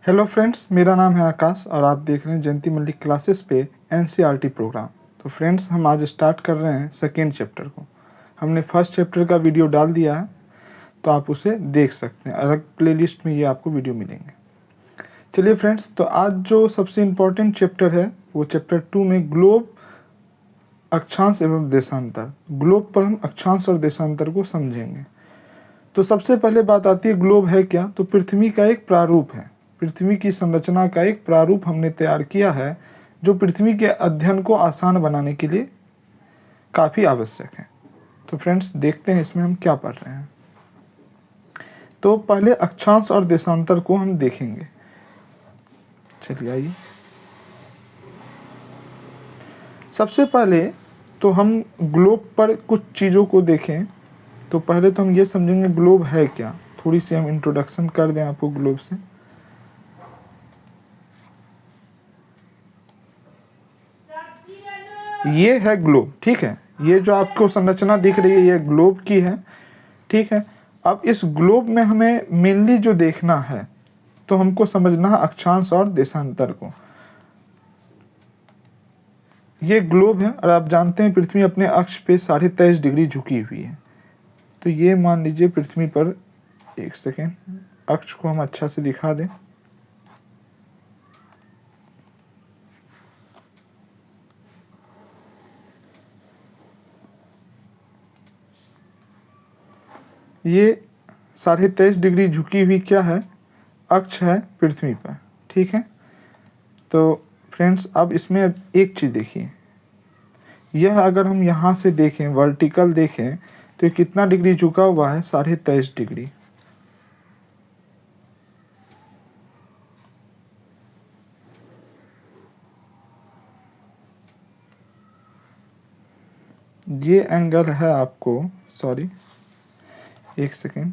Hello friends, मेरा नाम है आकाश और आप देख रहे हैं जयंती मल्लिक क्लासेस पे एनसीईआरटी प्रोग्राम। तो फ्रेंड्स, हम आज स्टार्ट कर रहे हैं सेकेंड चैप्टर को। हमने फर्स्ट चैप्टर का वीडियो डाल दिया है, तो आप उसे देख सकते हैं। अलग प्लेलिस्ट में ये आपको वीडियो मिलेंगे। चलिए फ्रेंड्स, तो आज जो सबसे इम्पोर्टेंट चैप्टर है वो चैप्टर 2 में ग्लोब, अक्षांश एवं देशांतर। ग्लोब पर हम अक्षांश और देशांतर को समझेंगे। तो सबसे पहले बात आती है ग्लोब है क्या। तो पृथ्वी का एक प्रारूप है। पृथ्वी की संरचना का एक प्रारूप हमने तैयार किया है जो पृथ्वी के अध्ययन को आसान बनाने के लिए काफ़ी आवश्यक है। तो फ्रेंड्स, देखते हैं इसमें हम क्या पढ़ रहे हैं। तो पहले अक्षांश और देशांतर को हम देखेंगे। चलिए आइए। सबसे पहले तो हम ग्लोब पर कुछ चीज़ों को देखें। तो पहले तो हम ये समझेंगे ग्लोब है क्या। थोड़ी सी हम इंट्रोडक्शन कर दें आपको ग्लोब से। ये है ग्लोब, ठीक है। ये जो आपको संरचना दिख रही है ये ग्लोब की है, ठीक है। अब इस ग्लोब में हमें मेनली जो देखना है तो हमको समझना है अक्षांश और देशांतर को। ये ग्लोब है और आप जानते हैं पृथ्वी अपने अक्ष पे 23.5 डिग्री झुकी हुई है। तो ये मान लीजिए पृथ्वी पर, एक सेकेंड, अक्ष को हम अच्छा से दिखा दें। ये 23.5 डिग्री झुकी हुई क्या है, अक्ष है पृथ्वी पर, ठीक है। तो फ्रेंड्स, अब इसमें एक चीज़ देखिए, यह अगर हम यहाँ से देखें, वर्टिकल देखें, तो ये कितना डिग्री झुका हुआ है, 23.5 डिग्री। ये एंगल है आपको, सॉरी एक सेकेंड,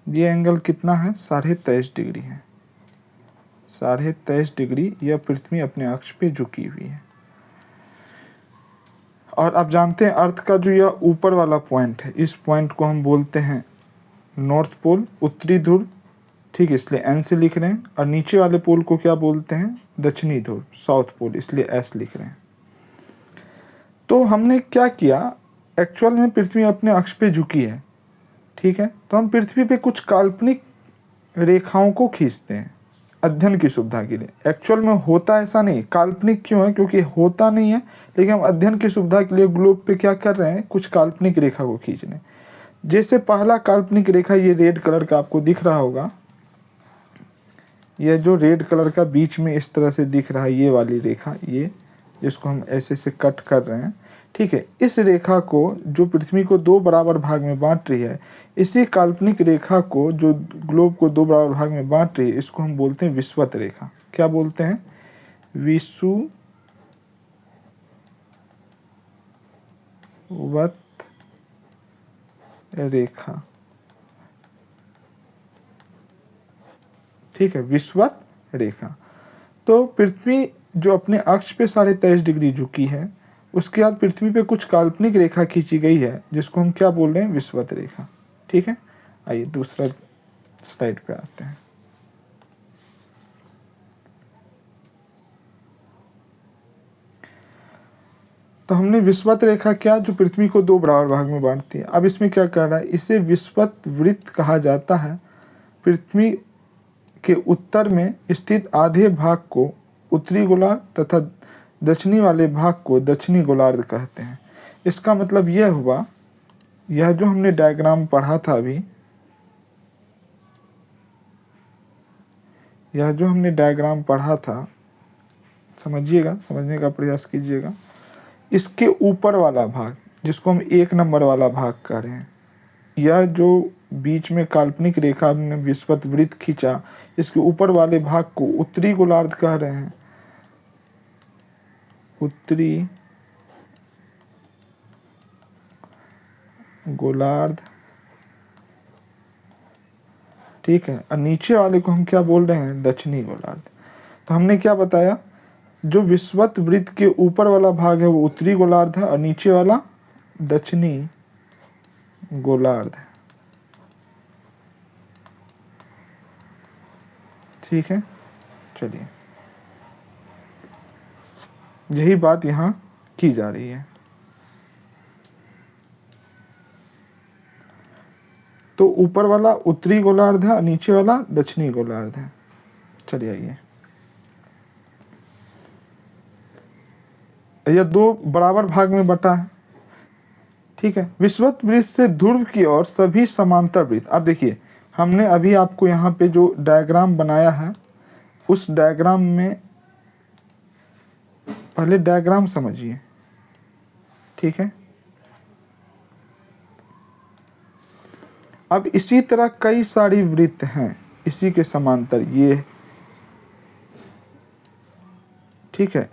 ये एंगल कितना है, 23.5 डिग्री है। 23.5 डिग्री यह पृथ्वी अपने अक्ष पे झुकी हुई है। और आप जानते हैं अर्थ का जो यह ऊपर वाला पॉइंट है, इस पॉइंट को हम बोलते हैं नॉर्थ पोल, उत्तरी ध्रुव, ठीक है, इसलिए एन से लिख रहे हैं। और नीचे वाले पोल को क्या बोलते हैं, दक्षिणी ध्रुव, साउथ पोल, इसलिए एस लिख रहे हैं। तो हमने क्या किया, एक्चुअल में पृथ्वी अपने अक्ष पे झुकी है, ठीक है। तो हम पृथ्वी पे कुछ काल्पनिक रेखाओं को खींचते हैं अध्ययन की सुविधा के लिए। एक्चुअल में होता ऐसा नहीं, काल्पनिक क्यों है, क्योंकि होता नहीं है, लेकिन हम अध्ययन की सुविधा के लिए ग्लोब पे क्या कर रहे हैं, कुछ काल्पनिक रेखा को खींच रहे हैं। जैसे पहला काल्पनिक रेखा ये रेड कलर का आपको दिख रहा होगा, यह जो रेड कलर का बीच में इस तरह से दिख रहा है, ये वाली रेखा, ये जिसको हम ऐसे से कट कर रहे हैं, ठीक है। इस रेखा को जो पृथ्वी को 2 बराबर भाग में बांट रही है, इसी काल्पनिक रेखा को जो ग्लोब को 2 बराबर भाग में बांट रही है, इसको हम बोलते हैं विषुवत रेखा। क्या बोलते हैं, विषुवत रेखा, ठीक है, विषुवत रेखा। तो पृथ्वी जो अपने अक्ष पे 23.5 डिग्री झुकी है, उसके बाद पृथ्वी पे कुछ काल्पनिक रेखा खींची गई है जिसको हम क्या बोल रहे हैं, विषुवत रेखा, ठीक है। आइए दूसरा स्लाइड पे आते हैं। तो हमने विषुवत रेखा क्या, जो पृथ्वी को 2 बराबर भाग में बांटती है। अब इसमें क्या कर रहा है, इसे विषुवत वृत्त कहा जाता है। पृथ्वी के उत्तर में स्थित आधे भाग को उत्तरी गोलार्ध तथा दक्षिणी वाले भाग को दक्षिणी गोलार्ध कहते हैं। इसका मतलब यह हुआ, यह जो हमने डायग्राम पढ़ा था अभी, यह जो हमने डायग्राम पढ़ा था, समझिएगा, समझने का प्रयास कीजिएगा। इसके ऊपर वाला भाग जिसको हम 1 नंबर वाला भाग कह रहे हैं, यह जो बीच में काल्पनिक रेखा हमने विषुवत वृत्त खींचा, इसके ऊपर वाले भाग को उत्तरी गोलार्ध कह रहे हैं, उत्तरी गोलार्ध, ठीक है। और नीचे वाले को हम क्या बोल रहे हैं, दक्षिणी गोलार्ध। तो हमने क्या बताया, जो विषुवत वृत्त के ऊपर वाला भाग है वो उत्तरी गोलार्ध है और नीचे वाला दक्षिणी गोलार्ध है, ठीक है, चलिए यही बात यहाँ की जा रही है। तो ऊपर वाला उत्तरी गोलार्ध है और नीचे वाला दक्षिणी गोलार्ध है। चलिए आइए, यह दो बराबर भाग में बटा है। ठीक है, विषुवत वृत्त से ध्रुव की ओर सभी समांतर वृत्त। अब देखिए, हमने अभी आपको यहाँ पे जो डायग्राम बनाया है, उस डायग्राम में पहले डायग्राम समझिए। ठीक है, अब इसी तरह कई सारी वृत्त हैं इसी के समांतर, ये। ठीक है,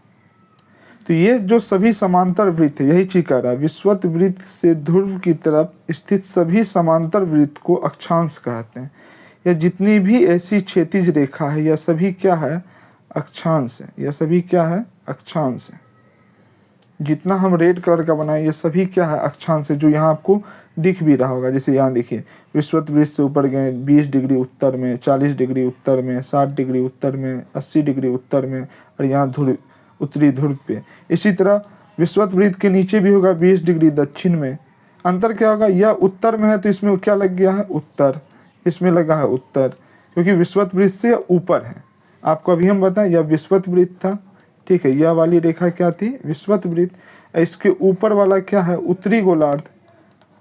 तो ये जो सभी समांतर वृत्त है, यही चीज कह रहा है, विषुवत वृत्त से ध्रुव की तरफ स्थित सभी समांतर वृत्त को अक्षांश कहते हैं। या जितनी भी ऐसी क्षैतिज रेखा है, यह सभी क्या है, अक्षांश है। यह सभी क्या है, अक्षांश है। जितना हम रेड कलर का बनाए, ये सभी क्या है, अक्षांश है, जो यहाँ आपको दिख भी रहा होगा। जैसे यहाँ देखिए, विषुवत वृत्त से ऊपर गए 20 डिग्री उत्तर में, 40 डिग्री उत्तर में, 60 डिग्री उत्तर में, 80 डिग्री उत्तर में, और यहाँ ध्रुव, उत्तरी ध्रुव पे। इसी तरह विषुवत वृत्त के नीचे भी होगा 20 डिग्री दक्षिण में। अंतर क्या होगा, यह उत्तर में है तो इसमें क्या लग गया है, उत्तर, इसमें लगा है उत्तर, क्योंकि विषुवत वृत्त से ऊपर है। आपको अभी हम बताएं, यह विषुवत वृत्त था। ठीक है, यह वाली रेखा क्या थी, विषुवत वृत्त। इसके ऊपर वाला क्या है, उत्तरी गोलार्ध।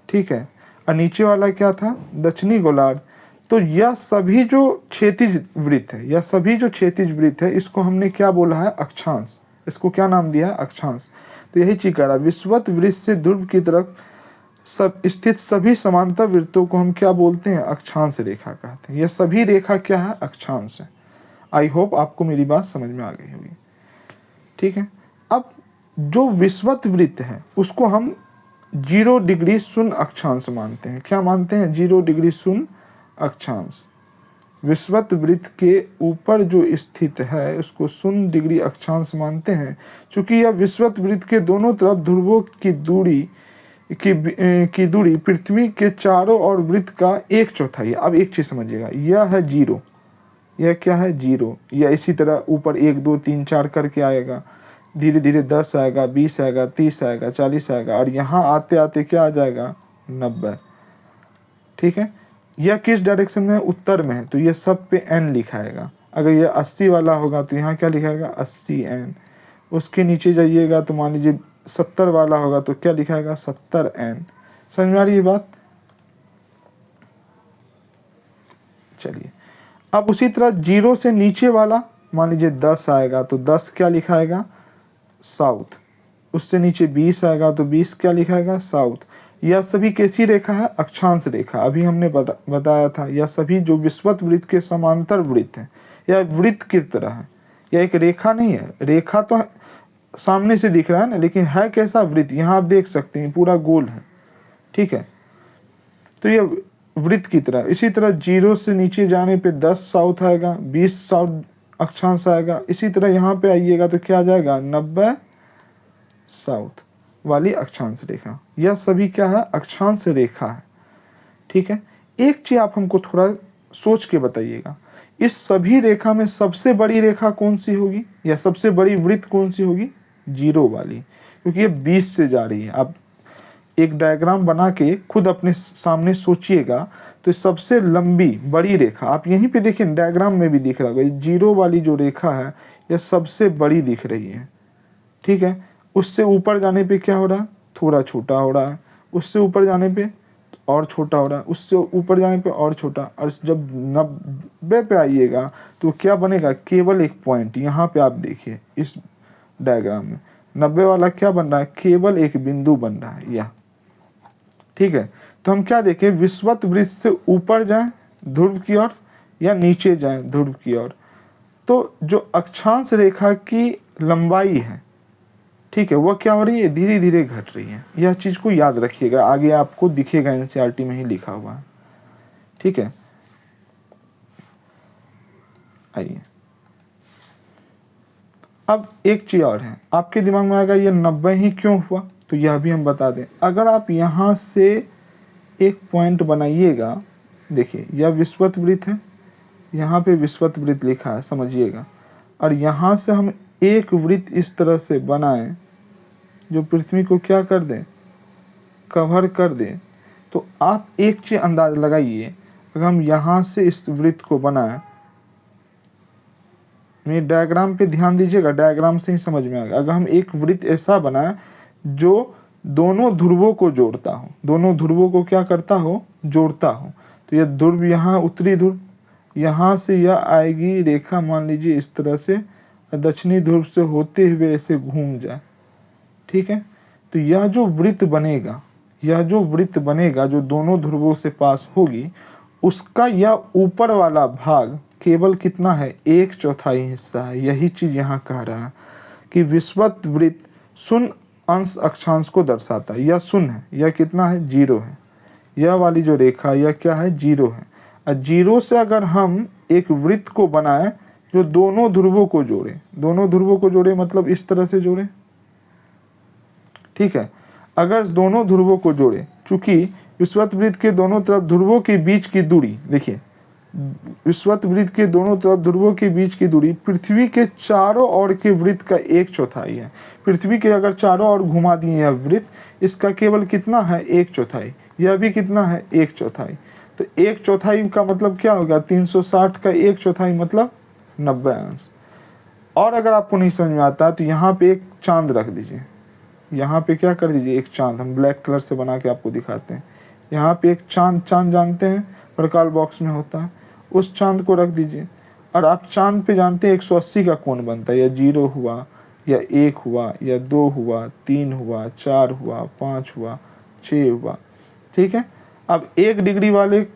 ठीक है, और नीचे वाला क्या था, दक्षिणी गोलार्ध। तो यह सभी जो क्षैतिज वृत्त है, यह सभी जो क्षैतिज वृत्त है, इसको हमने क्या बोला है, अक्षांश। इसको क्या नाम दिया है, अक्षांश। तो यही चीज कह रहा है, विषुवत वृत्त से ध्रुव की तरफ सब स्थित सभी समांतर वृत्तों को हम क्या बोलते हैं, अक्षांश रेखा कहते हैं। यह सभी रेखा क्या है, अक्षांश है। आई होप आपको मेरी बात समझ में आ गई होगी। ठीक है, अब जो विषुवत वृत्त है उसको हम 0 डिग्री शून्य अक्षांश मानते हैं। क्या मानते हैं, 0 डिग्री शून्य अक्षांश। विषुवत वृत्त के ऊपर जो स्थित है उसको 0 डिग्री अक्षांश मानते हैं, क्योंकि यह विषुवत वृत्त के दोनों तरफ ध्रुवों की दूरी पृथ्वी के चारों ओर वृत्त का 1/4 है। अब एक चीज समझिएगा, यह है 0, यह क्या है, 0। या इसी तरह ऊपर 1 2 3 4 करके आएगा, धीरे धीरे 10 आएगा, 20 आएगा, 30 आएगा, 40 आएगा, और यहाँ आते आते क्या आ जाएगा, 90। ठीक है, यह किस डायरेक्शन में है, उत्तर में है, तो ये सब पे n लिखाएगा। अगर यह 80 वाला होगा तो यहाँ क्या लिखाएगा, 80n। उसके नीचे जाइएगा तो मान लीजिए 70 वाला होगा तो क्या लिखाएगा, 70n। समझ में आ रही है बात। चलिए, अब उसी तरह 0 से नीचे वाला मान लीजिए 10 आएगा तो 10 क्या लिखाएगा, साउथ। उससे नीचे 20 आएगा तो 20 क्या लिखाएगा, साउथ। यह सभी कैसी रेखा है, अक्षांश रेखा। अभी हमने बताया था, यह सभी जो विषुवत वृत्त के समांतर वृत्त है, यह वृत्त की तरह है। यह एक रेखा नहीं है, रेखा तो सामने से दिख रहा है ना, लेकिन है कैसा, वृत्त। यहाँ आप देख सकते हैं पूरा गोल है। ठीक है, तो यह वृत्त की तरह। इसी तरह 0 से नीचे जाने पे 10 साउथ आएगा, 20 साउथ अक्षांश आएगा। इसी तरह यहाँ पे आइएगा तो क्या आ जाएगा, 90 साउथ वाली अक्षांश रेखा। यह सभी क्या है, अक्षांश रेखा है। ठीक है, एक चीज आप हमको थोड़ा सोच के बताइएगा, इस सभी रेखा में सबसे बड़ी रेखा कौन सी होगी, या सबसे बड़ी वृत्त कौन सी होगी, 0 वाली, क्योंकि ये 20 से जा रही है। आप एक डायग्राम बना के खुद अपने सामने सोचिएगा, तो सबसे लंबी बड़ी रेखा आप यहीं पे देखिए, डायग्राम में भी दिख रहा होगा, 0 वाली जो रेखा है यह सबसे बड़ी दिख रही है। ठीक है, उससे ऊपर जाने पे क्या हो रहा है, थोड़ा छोटा हो रहा है, उससे ऊपर जाने पे और छोटा हो रहा है, उससे ऊपर जाने पे और छोटा, और जब 90 पे आइएगा तो क्या बनेगा, केवल एक पॉइंट। यहाँ पे आप देखिए इस डायग्राम में 90 वाला क्या बन रहा है, केवल एक बिंदु बन रहा है यह। ठीक है, तो हम क्या देखें, विषुवत वृत्त से ऊपर जाएं ध्रुव की ओर या नीचे जाएं ध्रुव की ओर, तो जो अक्षांश रेखा की लंबाई है, ठीक है, वह क्या हो रही है, धीरे धीरे घट रही है। यह चीज को याद रखिएगा, आगे आपको दिखेगा, एनसीईआरटी में ही लिखा हुआ है। ठीक है, आइए अब एक चीज और है, आपके दिमाग में आएगा ये 90 ही क्यों हुआ, तो यह भी हम बता दें। अगर आप यहाँ से एक पॉइंट बनाइएगा, देखिए यह विषुवत वृत्त है, यहाँ पे विषुवत वृत्त लिखा है, समझिएगा। और यहाँ से हम एक वृत्त इस तरह से बनाएं जो पृथ्वी को क्या कर दें, कवर कर दें। तो आप एक चीज़ अंदाज लगाइए, अगर हम यहाँ से इस वृत्त को बनाएं, मेरे डायग्राम पे ध्यान दीजिएगा, डायग्राम से ही समझ में आएगा। अगर हम एक वृत्त ऐसा बनाएं जो दोनों ध्रुवों को जोड़ता हो, दोनों ध्रुवों को क्या करता हो, जोड़ता हो, तो यह ध्रुव यहाँ उत्तरी ध्रुव, यहाँ से यह आएगी रेखा, मान लीजिए इस तरह से दक्षिणी ध्रुव से होते हुए ऐसे घूम जाए, ठीक है। तो यह जो वृत्त बनेगा, यह जो वृत्त बनेगा जो दोनों ध्रुवों से पास होगी, उसका यह ऊपर वाला भाग केवल कितना है, 1/4 हिस्सा है। यही चीज़ यहाँ कह रहा है कि विषुवत वृत्त शून्य अंश अक्षांश को दर्शाता है। यह शून्य है, यह कितना है, 0 है। यह वाली जो रेखा यह क्या है, 0 है। और 0 से अगर हम एक वृत्त को बनाएं जो दोनों ध्रुवों को जोड़े, दोनों ध्रुवों को जोड़े मतलब इस तरह से जोड़े, ठीक है। अगर दोनों ध्रुवों को जोड़े, चूंकि विषुवत वृत्त के दोनों तरफ ध्रुवों के बीच की दूरी, देखिए विषुवत वृत्त के दोनों तरफ ध्रुवों के बीच की दूरी पृथ्वी के चारों ओर के वृत्त का 1/4 है। पृथ्वी के अगर चारों ओर घुमा दिए यह वृत्त, इसका केवल कितना है, 1/4। यह भी कितना है, 1/4। तो 1/4 का मतलब क्या होगा, 360 का 1/4 मतलब 90 अंश। और अगर आपको नहीं समझ में आता तो यहाँ पे एक चांद रख दीजिए, यहाँ पे क्या कर दीजिए, एक चांद, हम ब्लैक कलर से बना के आपको दिखाते हैं। यहाँ पे एक चांद, चांद जानते हैं प्रकाश बॉक्स में होता है, उस चांद को रख दीजिए। और आप चांद पे जानते हैं 180 का कोण बनता है, या 0 हुआ, या 1 हुआ, या 2 हुआ, 3 हुआ, 4 हुआ, 5 हुआ, 6 हुआ, ठीक है। अब 1 डिग्री वाले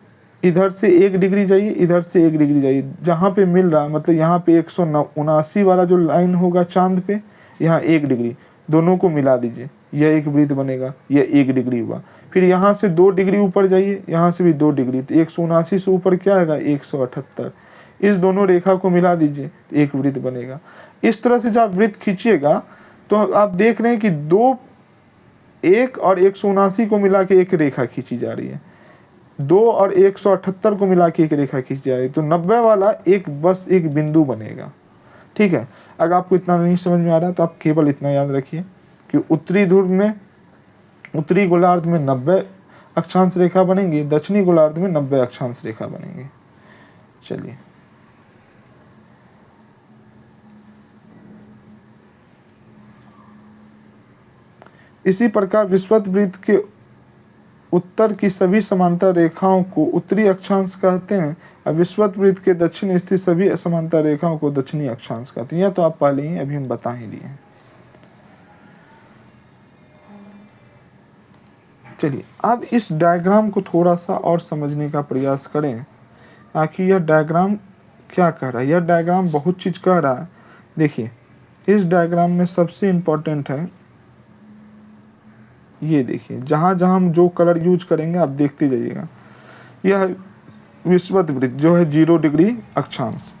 इधर से 1 डिग्री जाइए, इधर से 1 डिग्री जाइए, जहाँ पे मिल रहा है मतलब यहाँ पे 179 वाला जो लाइन होगा चांद पे, यहाँ 1 डिग्री, दोनों को मिला दीजिए, यह एक वृत्त बनेगा, यह 1 डिग्री हुआ। फिर यहाँ से 2 डिग्री ऊपर जाइए, यहाँ से भी 2 डिग्री, तो 179 से ऊपर क्या आएगा, 178। इस दोनों रेखा को मिला दीजिए तो एक वृत्त बनेगा। इस तरह से जब आप वृत्त खींचिएगा तो आप देख रहे हैं कि 1 और 179 को मिला के एक रेखा खींची जा रही है, 2 और 178 को मिला के एक रेखा खींची जा रही है। तो 90 वाला एक बस एक बिंदु बनेगा, ठीक है। अगर आपको इतना नहीं समझ में आ रहा तो आप केवल इतना याद रखिए कि उत्तरी ध्रुव में, उत्तरी गोलार्ध में 90 अक्षांश रेखा बनेंगी, दक्षिणी गोलार्ध में 90 अक्षांश रेखा बनेंगी। चलिए इसी प्रकार विषुवत वृत्त के उत्तर की सभी समांतर रेखाओं को उत्तरी अक्षांश कहते हैं और विषुवत वृत्त के दक्षिण स्थित सभी समांतर रेखाओं को दक्षिणी अक्षांश कहते हैं। यह तो आप पहले ही अभी हम बता ही दिए हैं। चलिए अब इस डायग्राम को थोड़ा सा और समझने का प्रयास करें, आखिर यह डायग्राम क्या कह रहा है। यह डायग्राम बहुत चीज़ कह रहा है। देखिए इस डायग्राम में सबसे इम्पोर्टेंट है, ये देखिए जहाँ जहाँ हम जो कलर यूज करेंगे आप देखते जाइएगा। यह विषुवत वृत्त जो है 0 डिग्री अक्षांश,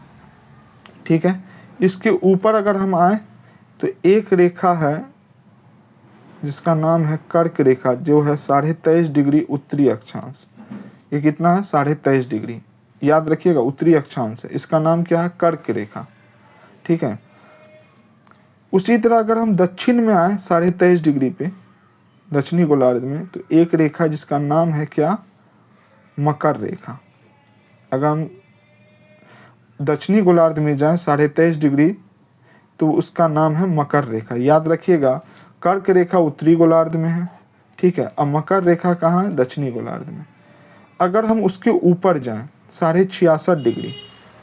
ठीक है। इसके ऊपर अगर हम आए तो एक रेखा है जिसका नाम है कर्क रेखा, जो है 23.5 डिग्री उत्तरी अक्षांश। ये कितना है, 23.5 डिग्री, याद रखिएगा उत्तरी अक्षांश है। इसका नाम क्या है, कर्क रेखा, ठीक है। उसी तरह अगर हम दक्षिण में आए 23.5 डिग्री पे दक्षिणी गोलार्ध में, तो एक रेखा जिसका नाम है क्या, मकर रेखा। अगर हम दक्षिणी गोलार्ध में जाएं 23.5 डिग्री तो उसका नाम है मकर रेखा, याद रखिएगा। कर्क रेखा उत्तरी गोलार्ध में है, ठीक है, और मकर रेखा कहाँ है, दक्षिणी गोलार्ध में। अगर हम उसके ऊपर जाएं 66.5 डिग्री,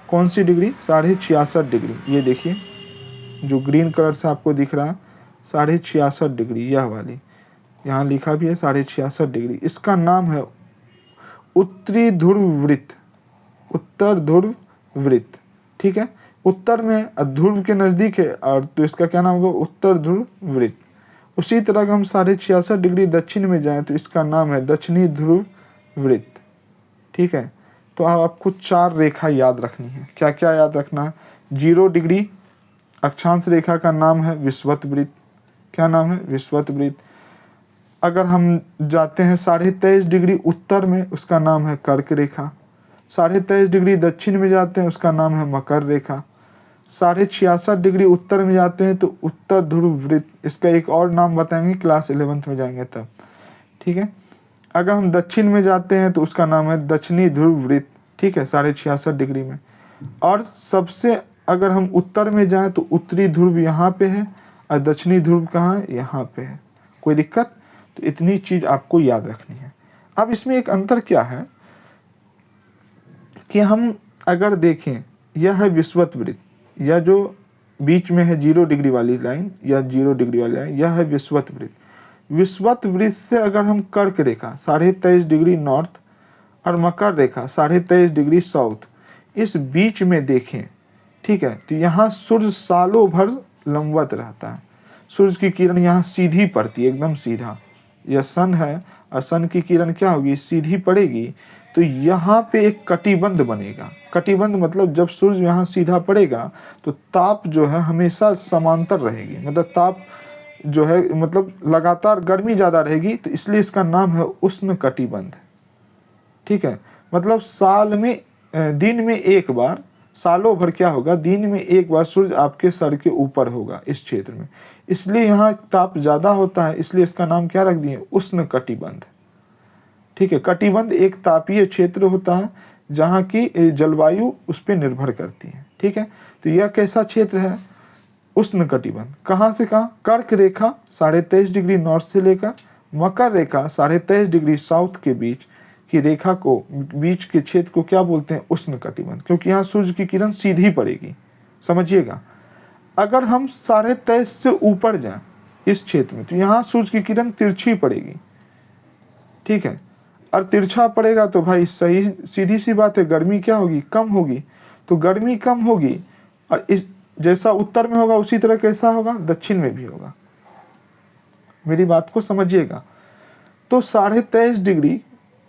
कौन सी डिग्री, 66.5 डिग्री, ये देखिए जो ग्रीन कलर से आपको दिख रहा है 66.5 डिग्री, यह वाली यहाँ लिखा भी है 66.5 डिग्री। इसका नाम है उत्तरी ध्रुव वृत्त, उत्तर ध्रुव वृत्त, ठीक है। उत्तर में ध्रुव के नज़दीक है और तो इसका क्या नाम होगा, उत्तर ध्रुव वृत्त। उसी तरह अगर हम 66.5 डिग्री दक्षिण में जाएं तो इसका नाम है दक्षिणी ध्रुव वृत्त, ठीक है। तो आपको 4 रेखा याद रखनी है। क्या क्या याद रखना है, 0 डिग्री अक्षांश रेखा का नाम है विषुवत वृत्त, क्या नाम है, विषुवत वृत्त। अगर हम जाते हैं 23.5 डिग्री उत्तर में, उसका नाम है कर्क रेखा, 23.5 डिग्री दक्षिण में जाते हैं उसका नाम है मकर रेखा। 66.5 डिग्री उत्तर में जाते हैं तो उत्तर ध्रुव वृत्त, इसका एक और नाम बताएंगे क्लास 11th में जाएंगे तब, ठीक है। अगर हम दक्षिण में जाते हैं तो उसका नाम है दक्षिणी ध्रुव वृत्त, ठीक है, 66.5 डिग्री में। और सबसे अगर हम उत्तर में जाएं तो उत्तरी ध्रुव यहाँ पे है और दक्षिणी ध्रुव कहाँ है, यहाँ पे है। कोई दिक्कत? तो इतनी चीज आपको याद रखनी है। अब इसमें एक अंतर क्या है कि हम अगर देखें, यह है विषुवत वृत्त, यह जो बीच में है 0 डिग्री वाली लाइन या 0 डिग्री वाली लाइन, यह है विषुवत वृत्त। विषुवत वृत्त से अगर हम कर्क रेखा 23.5 डिग्री नॉर्थ और मकर रेखा 23.5 डिग्री साउथ इस बीच में देखें, ठीक है, तो यहाँ सूर्य सालों भर लंबवत रहता है। सूर्य की किरण यहाँ सीधी पड़ती है, एकदम सीधा। यह सन है और सन की किरण क्या होगी, सीधी पड़ेगी, तो यहाँ पे एक कटिबंध बनेगा। कटिबंध मतलब जब सूर्य यहाँ सीधा पड़ेगा तो ताप जो है हमेशा समांतर रहेगी, मतलब ताप जो है मतलब लगातार गर्मी ज़्यादा रहेगी, तो इसलिए इसका नाम है उष्ण कटिबंध, ठीक है। मतलब साल में दिन में एक बार, सालों भर क्या होगा, दिन में एक बार सूर्य आपके सर के ऊपर होगा इस क्षेत्र में, इसलिए यहाँ ताप ज़्यादा होता है, इसलिए इसका नाम क्या रख दिए, उष्ण कटिबंध, ठीक है। कटिबंध एक तापीय क्षेत्र होता है जहाँ की जलवायु उस पर निर्भर करती है, ठीक है। तो यह कैसा क्षेत्र है, उष्ण कटिबंध। कहाँ से कहाँ, कर्क रेखा 23.5 डिग्री नॉर्थ से लेकर मकर रेखा 23.5 डिग्री साउथ के बीच की रेखा को, बीच के क्षेत्र को क्या बोलते हैं, उष्ण कटिबंध, क्योंकि यहाँ सूर्य की किरण सीधी पड़ेगी, समझिएगा। अगर हम 23.5 से ऊपर जाएं इस क्षेत्र में तो यहाँ सूर्य की किरण तिरछी पड़ेगी, ठीक है। और तिरछा पड़ेगा तो भाई सही सीधी सी बात है, गर्मी क्या होगी, कम होगी। तो गर्मी कम होगी और इस जैसा उत्तर में होगा उसी तरह कैसा होगा, दक्षिण में भी होगा। मेरी बात को समझिएगा। तो 23.5 डिग्री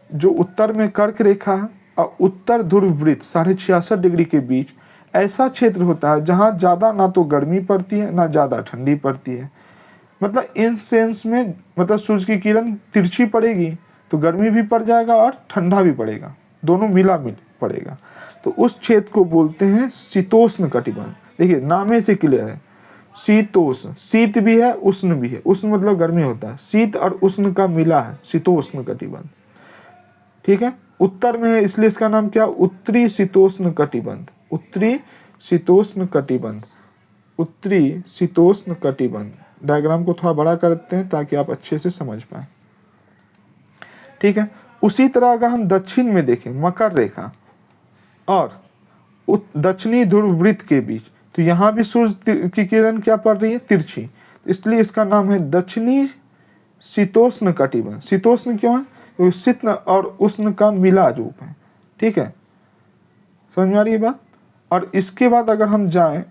जो उत्तर में कर्क रेखा है और उत्तर ध्रुव वृत्त 66.5 डिग्री के बीच ऐसा क्षेत्र होता है जहाँ ज़्यादा ना तो गर्मी पड़ती है ना ज़्यादा ठंडी पड़ती है। मतलब इन सेंस में, मतलब सूर्य की किरण तिरछी पड़ेगी तो गर्मी भी पड़ जाएगा और ठंडा भी पड़ेगा, दोनों मिला मिल पड़ेगा। तो उस क्षेत्र को बोलते हैं शीतोष्ण कटिबंध। देखिए नामे से क्लियर है, शीतोष्ण, शीत भी है उष्ण भी है। उष्ण मतलब गर्मी होता है, शीत और उष्ण का मिला है शीतोष्ण कटिबंध, ठीक है। उत्तर में है इसलिए इसका नाम क्या, उत्तरी शीतोष्ण कटिबंध। उत्तरी शीतोष्ण कटिबंध, उत्तरी शीतोष्ण कटिबंध। डायग्राम को थोड़ा बड़ा करते हैं ताकि आप अच्छे से समझ पाए, ठीक है। उसी तरह अगर हम दक्षिण में देखें, मकर रेखा और दक्षिणी ध्रुव वृत्त के बीच, तो यहाँ भी सूर्य की किरण क्या पड़ रही है, तिरछी, इसलिए इसका नाम है दक्षिणी शीतोष्ण कटिबंध। शीतोष्ण क्यों है, क्योंकि शीत और उष्ण का मिला रूप है, ठीक है, समझ में आ रही है बात। और इसके बाद अगर हम जाएं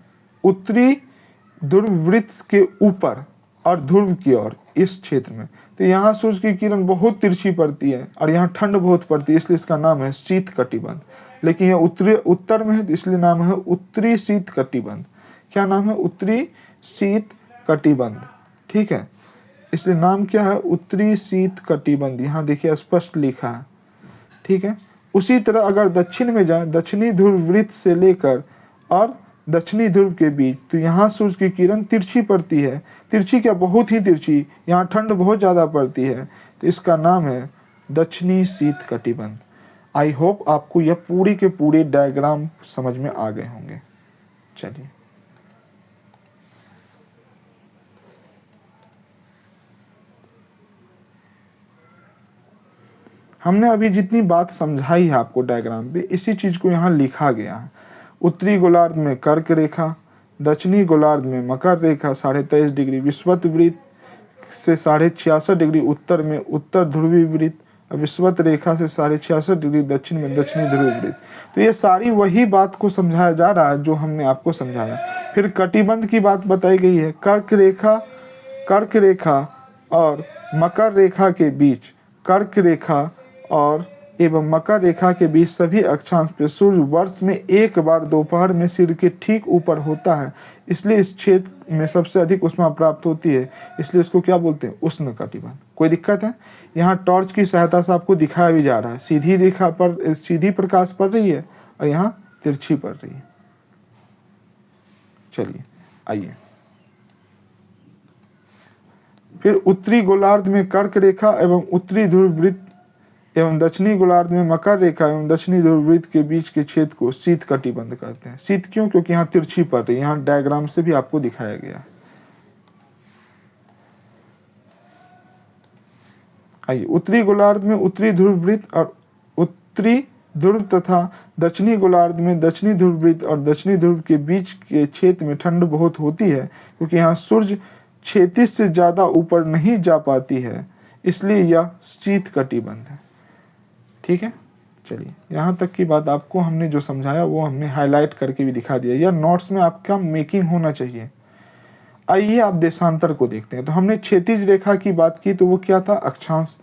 उत्तरी ध्रुव वृत्त के ऊपर और ध्रुव की ओर इस क्षेत्र में, तो यहाँ सूर्य की किरण बहुत तिरछी पड़ती है और यहाँ ठंड बहुत पड़ती है, इसलिए इसका नाम है शीत कटिबंध। लेकिन यह उत्तर में है तो इसलिए नाम है उत्तरी शीत कटिबंध। क्या नाम है, उत्तरी शीत कटिबंध, ठीक है। इसलिए नाम क्या है, उत्तरी शीत कटिबंध। यहाँ देखिए स्पष्ट लिखा है, ठीक है। उसी तरह अगर दक्षिण में जाए, दक्षिणी ध्रुव वृत्त से लेकर और दक्षिणी ध्रुव के बीच, तो यहाँ सूर्य की किरण तिरछी पड़ती है। तिरछी क्या, बहुत ही तिरछी, यहाँ ठंड बहुत ज़्यादा पड़ती है, तो इसका नाम है दक्षिणी शीत कटिबंध। आई होप आपको यह पूरी के पूरे डायग्राम समझ में आ गए होंगे। चलिए हमने अभी जितनी बात समझाई है आपको डायग्राम पे, इसी चीज को यहाँ लिखा गया है। उत्तरी गोलार्ध में कर्क रेखा, दक्षिणी गोलार्ध में मकर रेखा 23.5 डिग्री विषुवत वृत्त से 66.5 डिग्री उत्तर में उत्तर ध्रुवी वृत्त, विषुवत रेखा से 66.5 डिग्री दक्षिण में दक्षिणी ध्रुवी वृत्त। तो ये सारी वही बात को समझाया जा रहा है जो हमने आपको समझाया। फिर कटिबंध की बात बताई गई है। कर्क रेखा और मकर रेखा के बीच, कर्क रेखा और एवं मकर रेखा के बीच सभी अक्षांश पे सूर्य वर्ष में एक बार दोपहर में सिर के ठीक ऊपर होता है, इसलिए इस क्षेत्र में सबसे अधिक ऊष्मा प्राप्त होती है, इसलिए इसको क्या बोलते हैं, उष्ण कटिबंध। कोई दिक्कत है? यहाँ टॉर्च की सहायता से आपको दिखाया भी जा रहा है, सीधी रेखा पर सीधी प्रकाश पड़ रही है और यहाँ तिरछी पड़ रही है। चलिए आइए, फिर उत्तरी गोलार्ध में कर्क रेखा एवं उत्तरी ध्रुव वृत्त एवं दक्षिणी गोलार्ध में मकर रेखा एवं दक्षिणी ध्रुव वृत्त के बीच के क्षेत्र को शीत कटिबंध कहते हैं। शीत क्यों? क्योंकि यहाँ तिरछी पड़ रही है, यहाँ डायग्राम से भी आपको दिखाया गया। आइए, उत्तरी गोलार्ध में उत्तरी ध्रुव वृत्त और उत्तरी ध्रुव तथा दक्षिणी गोलार्ध में दक्षिणी ध्रुव वृत्त और दक्षिणी ध्रुव के बीच के क्षेत्र में ठंड बहुत होती है, क्योंकि यहाँ सूर्य क्षितिज से ज्यादा ऊपर नहीं जा पाती है, इसलिए यह शीत कटिबंध है। ठीक है, चलिए यहाँ तक की बात आपको हमने जो समझाया वो हमने हाईलाइट करके भी दिखा दिया, या नोट्स में आपका मेकिंग होना चाहिए। आइए आप देशांतर को देखते हैं। तो हमने क्षैतिज रेखा की बात की, तो वो क्या था? अक्षांश।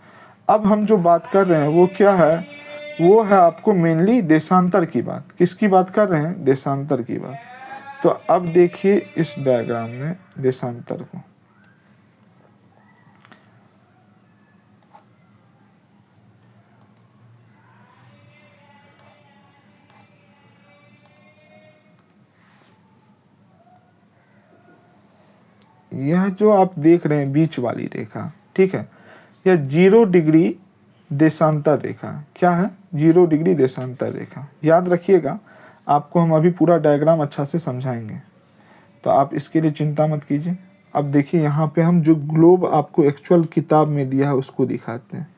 अब हम जो बात कर रहे हैं वो क्या है? वो है आपको मेनली देशांतर की बात। किसकी बात कर रहे हैं? देशांतर की बात। तो अब देखिए इस डायग्राम में देशांतर को, यह जो आप देख रहे हैं बीच वाली रेखा, ठीक है, यह 0 डिग्री देशांतर रेखा। क्या है? 0 डिग्री देशांतर रेखा। याद रखिएगा, आपको हम अभी पूरा डायग्राम अच्छा से समझाएंगे, तो आप इसके लिए चिंता मत कीजिए। अब देखिए यहाँ पे हम जो ग्लोब आपको एक्चुअल किताब में दिया है उसको दिखाते हैं।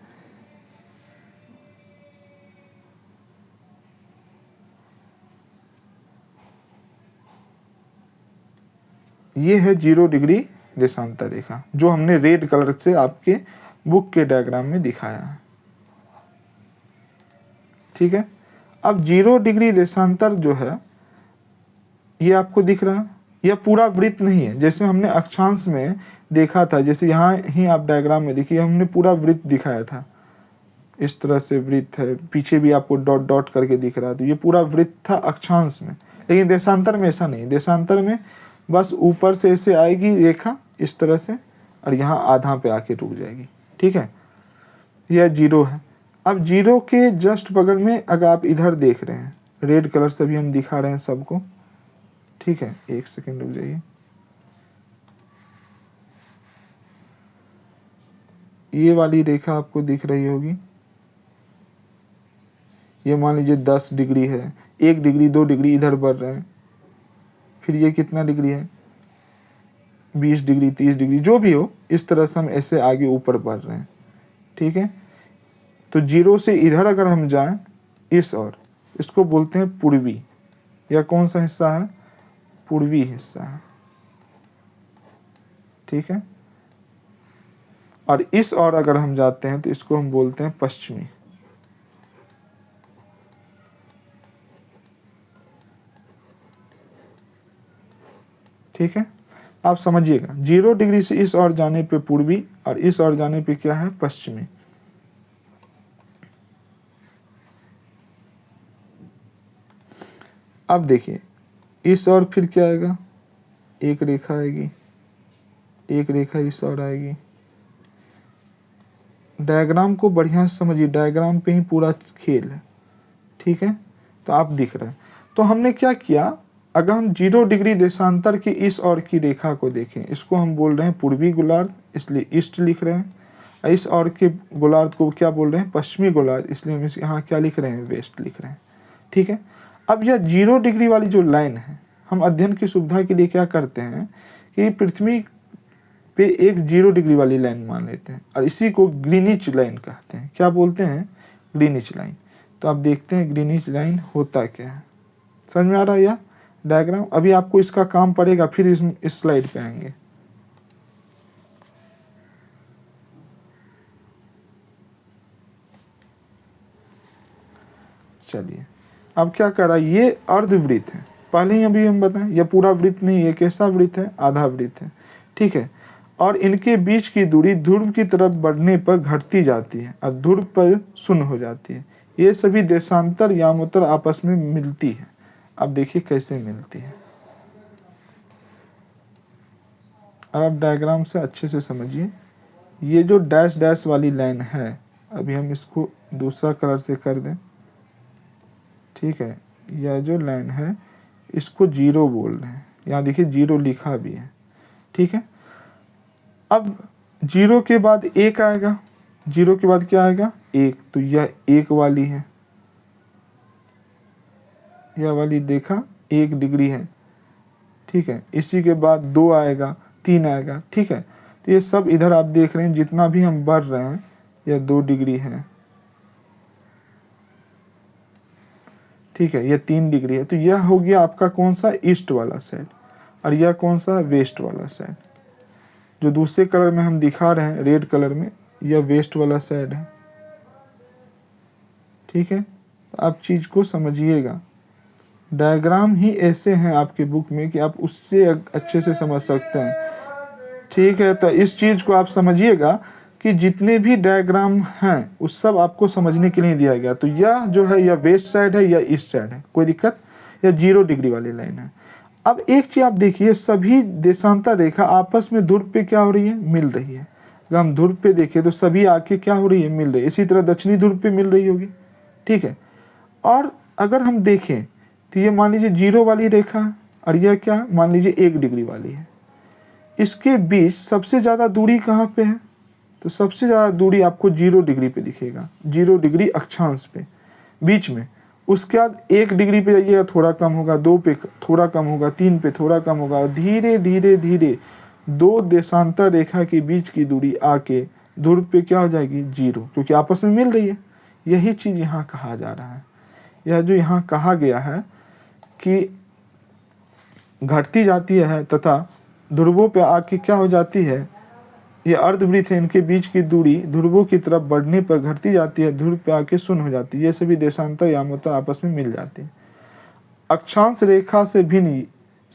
ये है 0 डिग्री देशांतर रेखा, जो हमने रेड कलर से आपके बुक के डायग्राम में दिखाया है। ठीक है, अब 0 डिग्री देशांतर जो है ये आपको दिख रहा है, यह पूरा वृत्त नहीं है जैसे हमने अक्षांश में देखा था। जैसे यहाँ ही आप डायग्राम में देखिए, हमने पूरा वृत्त दिखाया था, इस तरह से वृत्त है, पीछे भी आपको डॉट डॉट करके दिख रहा है, तो ये पूरा वृत्त था अक्षांश में। लेकिन देशांतर में ऐसा नहीं, देशांतर में बस ऊपर से ऐसे आएगी रेखा इस तरह से और यहाँ आधा पे आके रुक जाएगी। ठीक है, यह 0 है। अब 0 के जस्ट बगल में अगर आप इधर देख रहे हैं, रेड कलर से भी हम दिखा रहे हैं सबको। ठीक है, एक सेकेंड रुक जाइए। ये वाली रेखा आपको दिख रही होगी, ये मान लीजिए 10 डिग्री है, 1 डिग्री 2 डिग्री इधर बढ़ रहे हैं। फिर ये कितना डिग्री है? 20 डिग्री 30 डिग्री, जो भी हो, इस तरह से हम ऐसे आगे ऊपर बढ़ रहे हैं। ठीक है, तो 0 से इधर अगर हम जाएं इस और, इसको बोलते हैं पूर्वी। यह कौन सा हिस्सा है? पूर्वी हिस्सा है। ठीक है, और इस और अगर हम जाते हैं तो इसको हम बोलते हैं पश्चिमी। ठीक है, आप समझिएगा, 0 डिग्री से इस और जाने पे पूर्वी और इस और जाने पे क्या है? पश्चिमी। अब देखिए इस और फिर क्या आएगा? एक रेखा आएगी, एक रेखा इस और आएगी। डायग्राम को बढ़िया से समझिए, डायग्राम पे ही पूरा खेल है। ठीक है, तो आप दिख रहे हैं। तो हमने क्या किया, अगर हम 0 डिग्री देशांतर की इस और की रेखा को देखें, इसको हम बोल रहे हैं पूर्वी गोलार्ध, इसलिए ईस्ट लिख रहे हैं। इस और के गोलार्ध को क्या बोल रहे हैं? पश्चिमी गोलार्ध, इसलिए हम यहाँ क्या लिख रहे हैं? वेस्ट लिख रहे हैं। ठीक है, अब यह 0 डिग्री वाली जो लाइन है, हम अध्ययन की सुविधा के लिए क्या करते हैं कि पृथ्वी पे एक 0 डिग्री वाली लाइन मान लेते हैं और इसी को ग्रीनिच लाइन कहते हैं। क्या बोलते हैं? Greenwich line. तो आप देखते हैं ग्रीनिच लाइन होता क्या है। समझ में आ रहा है यह डायग्राम? अभी आपको इसका काम पड़ेगा, फिर इस स्लाइड पे आएंगे। चलिए, अब क्या कर रहा है? ये अर्धवृत्त है, पहले ही अभी हम बताएं, यह पूरा वृत्त नहीं, ये कैसा वृत्त है? आधा वृत्त है। ठीक है, और इनके बीच की दूरी ध्रुव की तरफ बढ़ने पर घटती जाती है और ध्रुव पर शून्य हो जाती है। ये सभी देशांतर यामोत्तर आपस में मिलती है। अब देखिए कैसे मिलती है। अब आप डायग्राम से अच्छे से समझिए। ये जो डैश डैश वाली लाइन है, अभी हम इसको दूसरा कलर से कर दें, ठीक है। यह जो लाइन है इसको जीरो बोल रहे हैं, यहाँ देखिए जीरो लिखा भी है, ठीक है। अब जीरो के बाद एक आएगा, जीरो के बाद क्या आएगा, एक, तो यह एक वाली है, यह वाली देखा 1 डिग्री है, ठीक है। इसी के बाद 2 आएगा, 3 आएगा, ठीक है। तो ये सब इधर आप देख रहे हैं जितना भी हम बढ़ रहे हैं यह 2 डिग्री है, ठीक है। यह 3 डिग्री है। तो यह हो गया आपका कौन सा, ईस्ट वाला साइड, और यह कौन सा, वेस्ट वाला साइड। जो दूसरे कलर में हम दिखा रहे हैं रेड कलर में, यह वेस्ट वाला साइड है, ठीक है। तो आप चीज़ को समझिएगा, डायग्राम ही ऐसे हैं आपके बुक में कि आप उससे अच्छे से समझ सकते हैं, ठीक है। तो इस चीज़ को आप समझिएगा कि जितने भी डायग्राम हैं उस सब आपको समझने के लिए दिया गया। तो यह जो है यह वेस्ट साइड है, यह ईस्ट साइड है, कोई दिक्कत, यह 0 डिग्री वाली लाइन है। अब एक चीज़ आप देखिए, सभी देशांतर रेखा आपस में ध्रुव पे क्या हो रही है, मिल रही है। अगर हम ध्रुव पे देखें तो सभी आके क्या हो रही है, मिल रही है। इसी तरह दक्षिणी ध्रुव पे मिल रही होगी, ठीक है। और अगर हम देखें तो ये मान लीजिए 0 वाली रेखा है, और यह क्या मान लीजिए 1 डिग्री वाली है। इसके बीच सबसे ज़्यादा दूरी कहाँ पे है, तो सबसे ज़्यादा दूरी आपको 0 डिग्री पे दिखेगा, 0 डिग्री अक्षांश पे बीच में। उसके बाद 1 डिग्री पे जाइएगा थोड़ा कम होगा, 2 पे थोड़ा कम होगा, 3 पे थोड़ा कम होगा, धीरे धीरे धीरे 2 देशांतर रेखा के बीच की दूरी आके ध्रुव पे क्या हो जाएगी, 0, क्योंकि आपस में मिल रही है। यही चीज़ यहाँ कहा जा रहा है। यह जो यहाँ कहा गया है कि घटती जाती है तथा ध्रुवों पे आके क्या हो जाती है, ये अर्धवृत्त है, इनके बीच की दूरी ध्रुवों की तरफ बढ़ने पर घटती जाती है, ध्रुव पे आके शून्य हो जाती है। ये सभी देशांतर यामोत्तर आपस में मिल जाते हैं। अक्षांश रेखा से भिन्न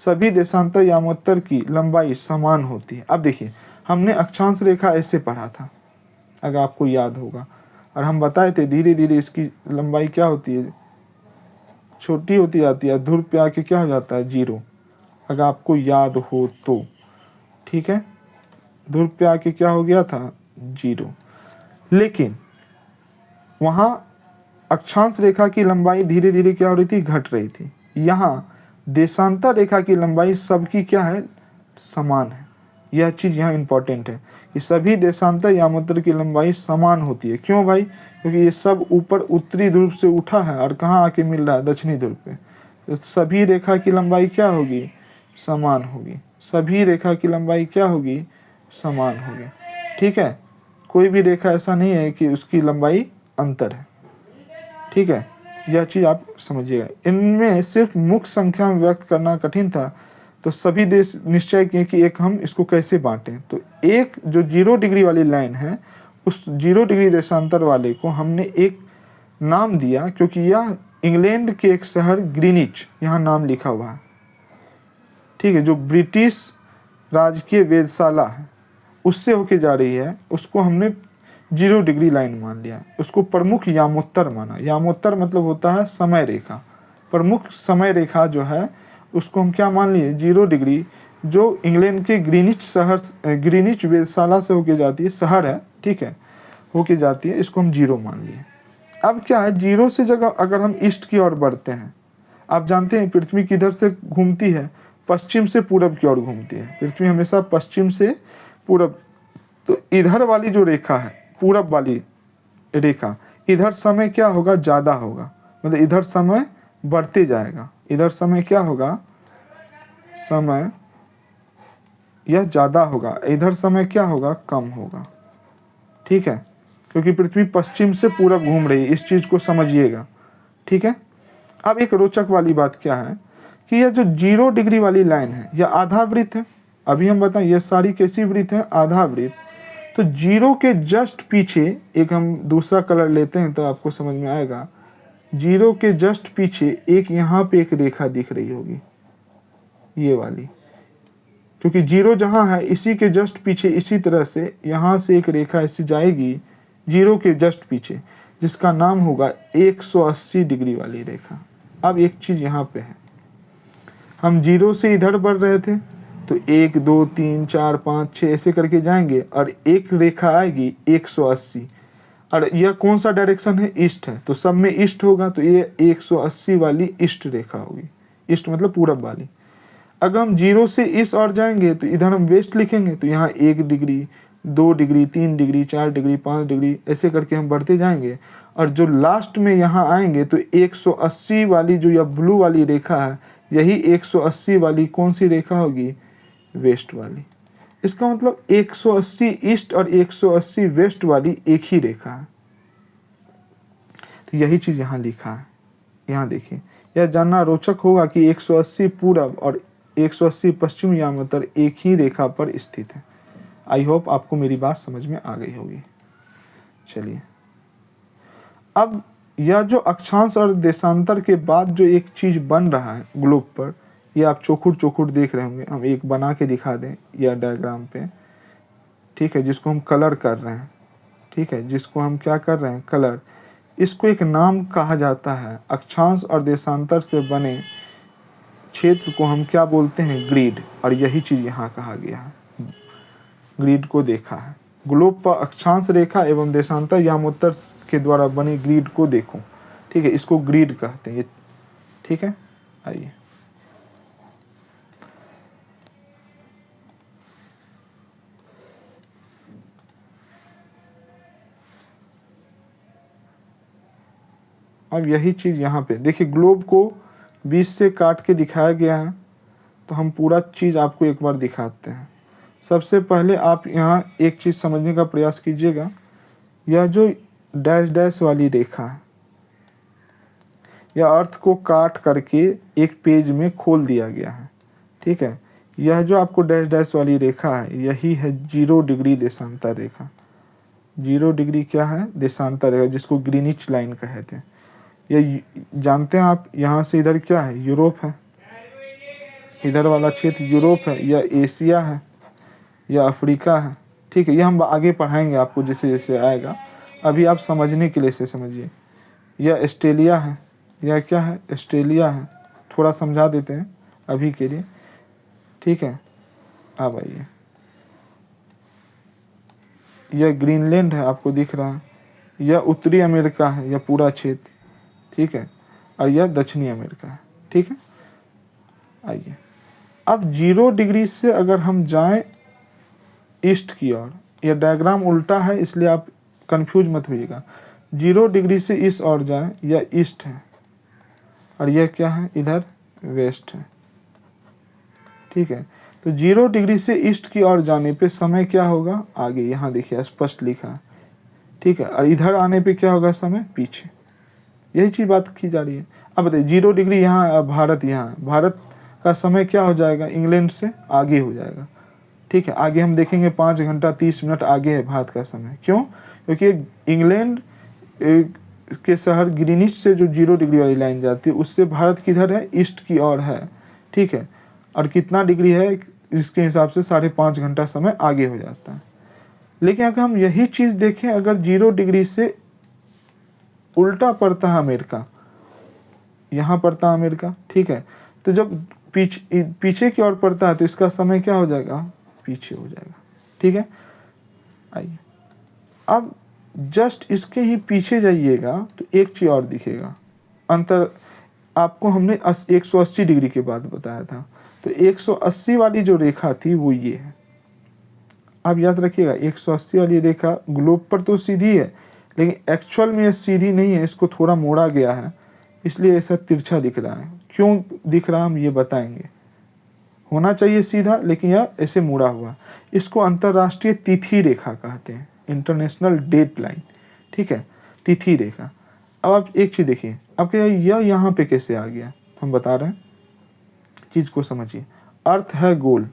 सभी देशांतर यामोत्तर की लंबाई समान होती है। अब देखिए, हमने अक्षांश रेखा ऐसे पढ़ा था, अगर आपको याद होगा, और हम बताए थे धीरे धीरे इसकी लंबाई क्या होती है, छोटी होती जाती है, ध्रुव पे आके क्या हो जाता है, 0, अगर आपको याद हो तो, ठीक है। ध्रुव पे आके क्या हो गया था, 0। लेकिन वहाँ अक्षांश रेखा की लंबाई धीरे धीरे क्या हो रही थी, घट रही थी। यहाँ देशांतर रेखा की लंबाई सबकी क्या है, समान है। यह चीज़ यहाँ इंपॉर्टेंट है कि सभी देशांतर यामोत्तर की लंबाई समान होती है। क्यों भाई, क्योंकि ये सब ऊपर उत्तरी ध्रुव से उठा है और कहाँ आके मिल रहा है, दक्षिणी ध्रुव पे। तो सभी रेखा की लंबाई क्या होगी, समान होगी। सभी रेखा की लंबाई क्या होगी, समान होगी, ठीक है। कोई भी रेखा ऐसा नहीं है कि उसकी लंबाई अंतर है, ठीक है। यह चीज़ आप समझिएगा। इनमें सिर्फ मुख्य संख्या में व्यक्त करना कठिन था, तो सभी देश निश्चय किए कि एक हम इसको कैसे बांटें। तो एक जो 0 डिग्री वाली लाइन है, उस 0 डिग्री देशांतर वाले को हमने एक नाम दिया, क्योंकि यह इंग्लैंड के एक शहर ग्रीनिच, यहाँ नाम लिखा हुआ है, ठीक है, जो ब्रिटिश राजकीय वेधशाला है उससे होके जा रही है, उसको हमने 0 डिग्री लाइन मान लिया। उसको प्रमुख यामोत्तर माना। यामोत्तर मतलब होता है समय रेखा। प्रमुख समय रेखा जो है उसको हम क्या मान लिए, 0 डिग्री, जो इंग्लैंड के ग्रीनिच शहर, ग्रीनिच वेधशाला से होके जाती है, शहर है, ठीक है, होके जाती है, इसको हम 0 मान लिए। अब क्या है, 0 से जगह अगर हम ईस्ट की ओर बढ़ते हैं, आप जानते हैं पृथ्वी किधर से घूमती है, पश्चिम से पूरब की ओर घूमती है। पृथ्वी हमेशा पश्चिम से पूरब, तो इधर वाली जो रेखा है, पूरब वाली रेखा, इधर समय क्या होगा, ज़्यादा होगा, मतलब इधर समय बढ़ते जाएगा। इधर समय क्या होगा, समय यह ज़्यादा होगा, इधर समय क्या होगा, कम होगा, ठीक है, क्योंकि पृथ्वी पश्चिम से पूरब घूम रही है। इस चीज़ को समझिएगा, ठीक है। अब एक रोचक वाली बात क्या है कि यह जो 0 डिग्री वाली लाइन है, यह आधा वृत्त है। अभी हम बताएं ये सारी कैसी वृत्त है, आधा वृत्त। तो 0 के जस्ट पीछे एक हम दूसरा कलर लेते हैं तो आपको समझ में आएगा। 0 के जस्ट पीछे एक यहाँ पे एक रेखा दिख रही होगी, ये वाली, क्योंकि 0 जहाँ है इसी के जस्ट पीछे इसी तरह से यहाँ से एक रेखा ऐसी जाएगी 0 के जस्ट पीछे, जिसका नाम होगा 180 डिग्री वाली रेखा। अब एक चीज़ यहाँ पे है, हम 0 से इधर बढ़ रहे थे, तो तो 1 2 3 4 5 6 ऐसे करके जाएंगे और एक रेखा आएगी 180, और यह कौन सा डायरेक्शन है, ईस्ट है, तो सब में ईस्ट होगा, तो ये 180 वाली ईस्ट रेखा होगी। ईस्ट मतलब पूरब वाली। अगर हम 0 से इस ओर जाएंगे तो इधर हम वेस्ट लिखेंगे, तो यहाँ 1 degree 2 degree 3 degree 4 degree 5 degree ऐसे करके हम बढ़ते जाएंगे, और जो लास्ट में यहाँ आएंगे तो 180 वाली जो यह ब्लू वाली रेखा है, यही 180 वाली कौन सी रेखा होगी, वेस्ट वाली। इसका मतलब 180 ईस्ट और 180 वेस्ट वाली एक ही रेखा है। तो यही चीज यहाँ लिखा है। यहाँ देखिए, यह जानना रोचक होगा कि 180 पूरब और 180 पश्चिम यामातर एक ही रेखा पर स्थित है। आई होप आपको मेरी बात समझ में आ गई होगी। चलिए, अब यह जो अक्षांश और देशांतर के बाद जो एक चीज बन रहा है ग्लोब पर, ये आप चौखुट चौखुट देख रहे होंगे। हम एक बना के दिखा दें यह डायग्राम पे, ठीक है, जिसको हम कलर कर रहे हैं, ठीक है, जिसको हम क्या कर रहे हैं, कलर। इसको एक नाम कहा जाता है। अक्षांश और देशांतर से बने क्षेत्र को हम क्या बोलते हैं, ग्रिड। और यही चीज यहाँ कहा गया है, ग्रिड को देखा है। ग्लोब पर अक्षांश रेखा एवं देशांतर यामोत्तर के द्वारा बनी ग्रिड को देखो, ठीक है, इसको ग्रिड कहते हैं ये, ठीक है। आइए, अब यही चीज यहाँ पे देखिए, ग्लोब को 20 से काट के दिखाया गया है। तो हम पूरा चीज आपको एक बार दिखाते हैं। सबसे पहले आप यहाँ एक चीज समझने का प्रयास कीजिएगा। यह जो डैश डैश वाली रेखा है, यह अर्थ को काट करके एक पेज में खोल दिया गया है, ठीक है। यह जो आपको डैश डैश वाली रेखा है, यही है 0 डिग्री देशांतर रेखा। 0 डिग्री क्या है, देशांतर रेखा, जिसको ग्रीनिच लाइन कहते हैं। ये जानते हैं आप, यहाँ से इधर क्या है, यूरोप है, इधर वाला क्षेत्र यूरोप है, या एशिया है, या अफ्रीका है, ठीक है। ये हम आगे पढ़ाएंगे आपको जैसे जैसे आएगा। अभी आप समझने के लिए से समझिए। यह ऑस्ट्रेलिया है, यह क्या है, ऑस्ट्रेलिया है। थोड़ा समझा देते हैं अभी के लिए, ठीक है। अब आइए, यह ग्रीनलैंड है, आपको दिख रहा है। यह उत्तरी अमेरिका है, यह पूरा क्षेत्र, ठीक है। और यह दक्षिणी अमेरिका है, ठीक है। आइए, अब 0 डिग्री से अगर हम जाएं ईस्ट की ओर, यह डायग्राम उल्टा है इसलिए आप कंफ्यूज मत होइएगा। 0 डिग्री से इस ओर जाएं, यह ईस्ट है, और यह क्या है, इधर वेस्ट है, ठीक है। तो 0 डिग्री से ईस्ट की ओर जाने पे समय क्या होगा, आगे, यहाँ देखिए स्पष्ट लिखा है, ठीक है। और इधर आने पे क्या होगा, समय पीछे। यही चीज बात की जा रही है। अब बताइए, 0 डिग्री यहाँ, भारत यहाँ, भारत का समय क्या हो जाएगा, इंग्लैंड से आगे हो जाएगा, ठीक है। आगे हम देखेंगे 5 घंटा 30 मिनट आगे है भारत का समय। क्यों, क्योंकि इंग्लैंड के शहर ग्रीनिच से जो 0 डिग्री वाली लाइन जाती है, उससे भारत किधर है, ईस्ट की ओर है, ठीक है। और कितना डिग्री है, इसके हिसाब से 5.5 घंटा समय आगे हो जाता है। लेकिन अगर हम यही चीज देखें, अगर 0 डिग्री से उल्टा पड़ता है अमेरिका, यहाँ पड़ता है अमेरिका, ठीक है। तो जब पीछे की ओर पड़ता है तो इसका समय क्या हो जाएगा, पीछे हो जाएगा, ठीक है। आइए, अब जस्ट इसके ही पीछे जाइएगा तो एक चीज और दिखेगा अंतर। आपको हमने 180 डिग्री के बाद बताया था, तो 180 वाली जो रेखा थी वो ये है। आप याद रखिएगा, 180 वाली रेखा ग्लोब पर तो सीधी है, लेकिन एक्चुअल में ये सीधी नहीं है, इसको थोड़ा मोड़ा गया है, इसलिए ऐसा तिरछा दिख रहा है। क्यों दिख रहा है हम ये बताएंगे। होना चाहिए सीधा, लेकिन यह ऐसे मुड़ा हुआ। इसको अंतर्राष्ट्रीय तिथि रेखा कहते हैं, इंटरनेशनल डेट लाइन, ठीक है, तिथि रेखा। अब आप एक चीज देखिए, अब क्या यह यहाँ पे कैसे आ गया, हम बता रहे हैं, चीज को समझिए। अर्थ है गोल,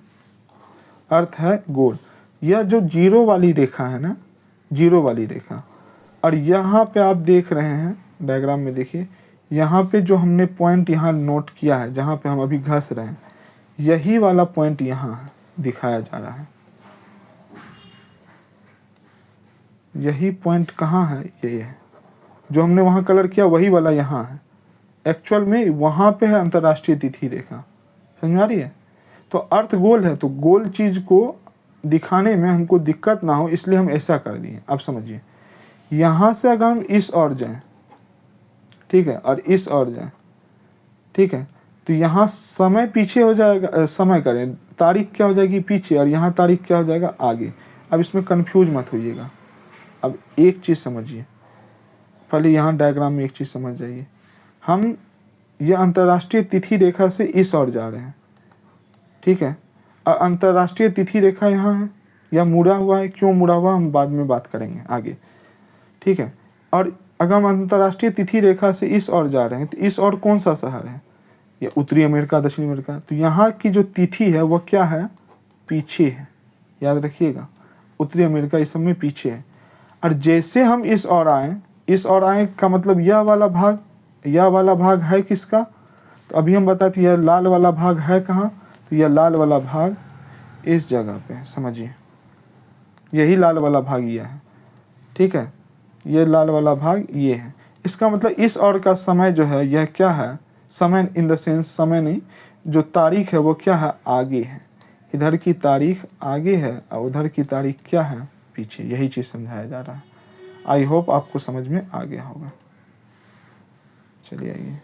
अर्थ है गोल। यह जो 0 वाली रेखा है ना, 0 वाली रेखा, और यहाँ पे आप देख रहे हैं डायग्राम में, देखिए यहाँ पे जो हमने पॉइंट यहाँ नोट किया है, जहाँ पे हम अभी घस रहे हैं, यही वाला पॉइंट यहाँ दिखाया जा रहा है। यही पॉइंट कहाँ है, ये है जो हमने वहाँ कलर किया, वही वाला यहाँ है। एक्चुअल में वहाँ पे है अंतर्राष्ट्रीय तिथि रेखा, समझ आ रही है। तो अर्थ गोल है, तो गोल चीज़ को दिखाने में हमको दिक्कत ना हो इसलिए हम ऐसा कर दिए। अब समझिए, यहाँ से अगर हम इस ओर जाएं, ठीक है, और इस ओर जाएं, ठीक है, तो यहाँ समय पीछे हो जाएगा, समय करें तारीख क्या हो जाएगी पीछे, और यहाँ तारीख क्या हो जाएगा आगे। अब इसमें कंफ्यूज मत होइएगा। अब एक चीज़ समझिए, पहले यहाँ डायग्राम में एक चीज़ समझ जाइए, हम ये अंतर्राष्ट्रीय तिथि रेखा से इस ओर जा रहे हैं, ठीक है, और अंतर्राष्ट्रीय तिथि रेखा यहाँ है, या मुड़ा हुआ है, क्यों मुड़ा हुआ हम बाद में बात करेंगे आगे, ठीक है। और अगर हम अंतर्राष्ट्रीय तिथि रेखा से इस ओर जा रहे हैं तो इस ओर कौन सा शहर है, या उत्तरी अमेरिका, दक्षिणी अमेरिका, तो यहाँ की जो तिथि है वह क्या है, पीछे है, याद रखिएगा, उत्तरी अमेरिका इस सब में पीछे है। और जैसे हम इस ओर आए, इस ओर आए का मतलब यह वाला भाग है किसका, तो अभी हम बताते यह लाल वाला भाग है कहाँ, तो यह लाल वाला भाग इस जगह पे है, समझिए, यही लाल वाला भाग यह है, ठीक है, ये लाल वाला भाग ये है। इसका मतलब इस ओर का समय जो है यह क्या है, समय इन द सेंस समय नहीं, जो तारीख है वो क्या है, आगे है, इधर की तारीख आगे है और उधर की तारीख क्या है, पीछे। यही चीज़ समझाया जा रहा है। आई होप आपको समझ में आ गया होगा। चलिए आइए,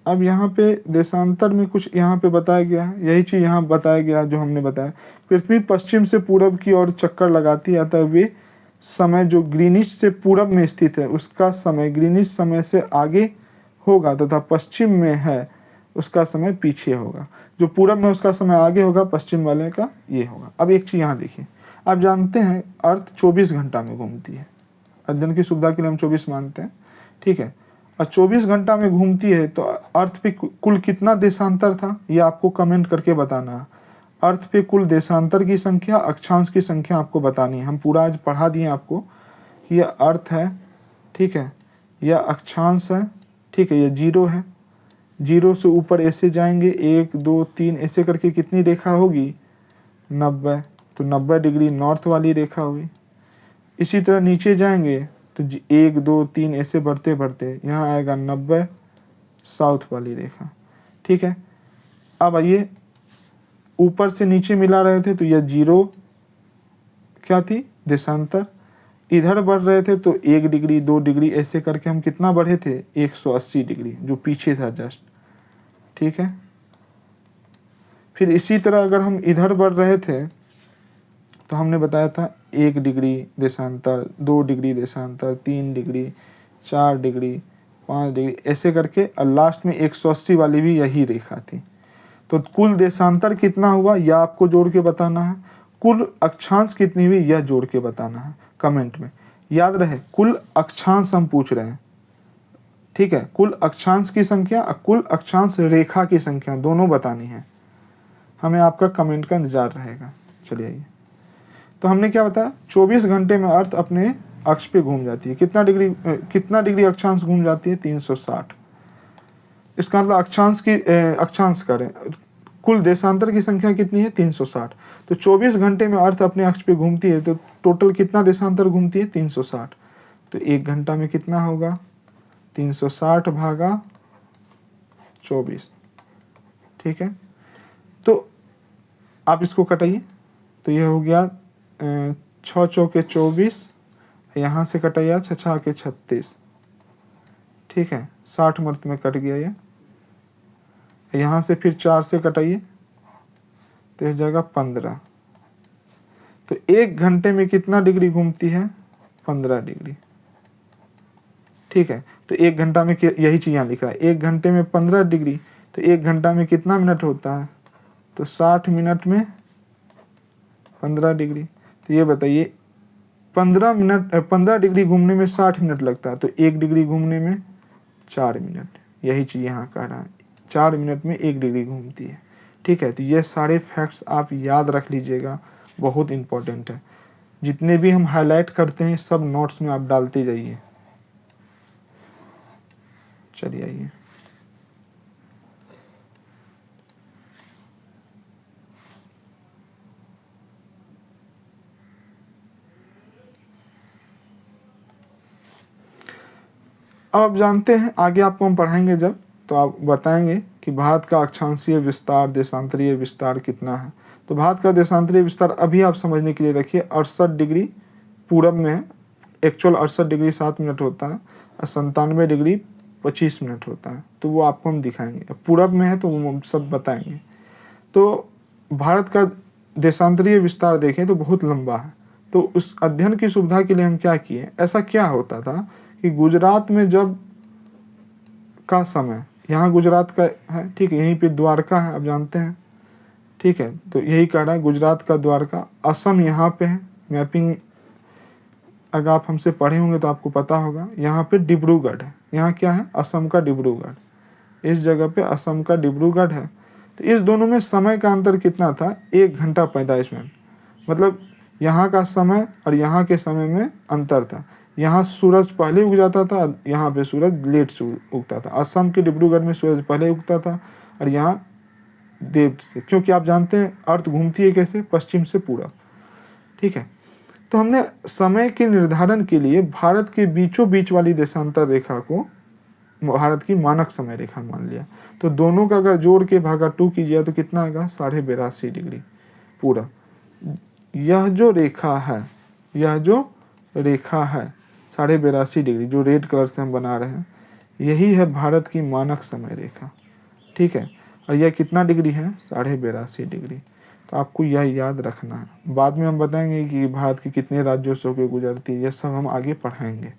अब यहाँ पे देशांतर में कुछ यहाँ पे बताया गया है, यही चीज़ यहाँ बताया गया जो हमने बताया। पृथ्वी पश्चिम से पूरब की ओर चक्कर लगाती है, अतः वे समय जो ग्रीनिच से पूरब में स्थित है उसका समय ग्रीनिच समय से आगे होगा तथा पश्चिम में है उसका समय पीछे होगा। जो पूरब में उसका समय आगे होगा, पश्चिम वाले का ये होगा। अब एक चीज़ यहाँ देखिए, आप जानते हैं अर्थ 24 घंटा में घूमती है, अध्ययन की सुविधा के लिए हम 24 मानते हैं, ठीक है, और 24 घंटा में घूमती है, तो अर्थ पे कुल कितना देशांतर था ये आपको कमेंट करके बताना है। अर्थ पे कुल देशांतर की संख्या, अक्षांश की संख्या आपको बतानी है। हम पूरा आज पढ़ा दिए आपको, यह अर्थ है, ठीक है, यह अक्षांश है, ठीक है, यह जीरो है, जीरो से ऊपर ऐसे जाएंगे 1 2 3 ऐसे करके कितनी रेखा होगी, 90, तो 90 डिग्री नॉर्थ वाली रेखा हुई। इसी तरह नीचे जाएंगे तो 1 2 3 ऐसे बढ़ते बढ़ते यहाँ आएगा 90 साउथ वाली रेखा, ठीक है। अब आइए, ऊपर से नीचे मिला रहे थे तो यह जीरो क्या थी, देशांतर। इधर बढ़ रहे थे तो 1 डिग्री 2 डिग्री ऐसे करके हम कितना बढ़े थे, 180 डिग्री, जो पीछे था जस्ट, ठीक है। फिर इसी तरह अगर हम इधर बढ़ रहे थे तो हमने बताया था 1 डिग्री देशांतर, 2 डिग्री देशांतर, 3 डिग्री, 4 डिग्री, 5 डिग्री ऐसे करके, और लास्ट में 180 वाली भी यही रेखा थी। तो कुल देशांतर कितना हुआ यह आपको जोड़ के बताना है, कुल अक्षांश कितनी हुई यह जोड़ के बताना है कमेंट में। याद रहे, कुल अक्षांश हम पूछ रहे हैं, ठीक है, कुल अक्षांश की संख्या और कुल अक्षांश रेखा की संख्या दोनों बतानी है। हमें आपका कमेंट का इंतजार रहेगा। चलिए आइए, तो हमने क्या बताया, 24 घंटे में अर्थ अपने अक्ष पे घूम जाती है। कितना डिग्री अक्षांश घूम जाती है, 360। इसका मतलब अक्षांश करें, कुल देशांतर की संख्या कितनी है, 360। तो 24 घंटे में अर्थ अपने अक्ष पे घूमती है, तो टोटल कितना देशांतर घूमती है, 360। तो 1 घंटा में कितना होगा, 360 भागा 24, ठीक है। तो आप इसको कटाइए, तो यह हो गया 6 चौके 24, यहाँ से कटाइए 6 6 के 36, ठीक है, 60 मर्त में कट गया ये। यहाँ से फिर 4 से कटाइए तो हो जाएगा 15। तो 1 घंटे में कितना डिग्री घूमती है, 15 डिग्री, ठीक है। तो 1 घंटा में यही चीज़ यहाँ लिखा है, 1 घंटे में 15 डिग्री, तो 1 घंटा में कितना मिनट होता है, तो 60 मिनट में 15 डिग्री। तो ये बताइए, 15 डिग्री घूमने में 60 मिनट लगता है, तो 1 डिग्री घूमने में 4 मिनट। यही चीज़ यहाँ कह रहा है, 4 मिनट में 1 डिग्री घूमती है, ठीक है। तो ये सारे फैक्ट्स आप याद रख लीजिएगा, बहुत इंपॉर्टेंट है। जितने भी हम हाईलाइट करते हैं सब नोट्स में आप डालते जाइए। चलिए आइए, अब आप जानते हैं, आगे आपको हम पढ़ाएंगे जब, तो आप बताएंगे कि भारत का अक्षांशीय विस्तार, देशांतरीय विस्तार कितना है। तो भारत का देशांतरीय विस्तार अभी आप समझने के लिए रखिए 68 डिग्री पूरब में है। एक्चुअल 68 डिग्री 7 मिनट होता है और 97 डिग्री 25 मिनट होता है, तो वो आपको हम दिखाएंगे। पूरब में है तो वो हम सब बताएंगे। तो भारत का देशांतरीय विस्तार देखें तो बहुत लंबा है। तो उस अध्ययन की सुविधा के लिए हम क्या किए, ऐसा क्या होता था कि गुजरात में जब का समय, यहाँ गुजरात का है, ठीक है, यहीं पे द्वारका है, आप जानते हैं, ठीक है, तो यही कह रहा है गुजरात का द्वारका। असम यहाँ पे है, मैपिंग अगर आप हमसे पढ़े होंगे तो आपको पता होगा। यहाँ पे डिब्रूगढ़ है, यहाँ क्या है, असम का डिब्रूगढ़, इस जगह पे असम का डिब्रूगढ़ है। तो इस दोनों में समय का अंतर कितना था, 1 घंटा 45 मिनट। मतलब यहाँ का समय और यहाँ के समय में अंतर था। यहाँ सूरज पहले उग जाता था, यहाँ पे सूरज लेट से उगता था। असम के डिब्रूगढ़ में सूरज पहले उगता था और यहाँ देर से, क्योंकि आप जानते हैं अर्थ घूमती है कैसे, पश्चिम से पूरब, ठीक है। तो हमने समय के निर्धारण के लिए भारत के बीचों बीच वाली देशांतर रेखा को भारत की मानक समय रेखा मान लिया। तो दोनों का अगर जोड़ के भागा 2 कीजिए तो कितना आएगा, 82.5 डिग्री पूरा। यह जो रेखा है, यह जो रेखा है 82.5 डिग्री, जो रेड कलर से हम बना रहे हैं, यही है भारत की मानक समय रेखा, ठीक है। और यह कितना डिग्री है, 82.5 डिग्री। तो आपको यह याद रखना है। बाद में हम बताएंगे कि भारत के कितने राज्यों से होकर गुजरती है, यह सब हम आगे पढ़ाएंगे,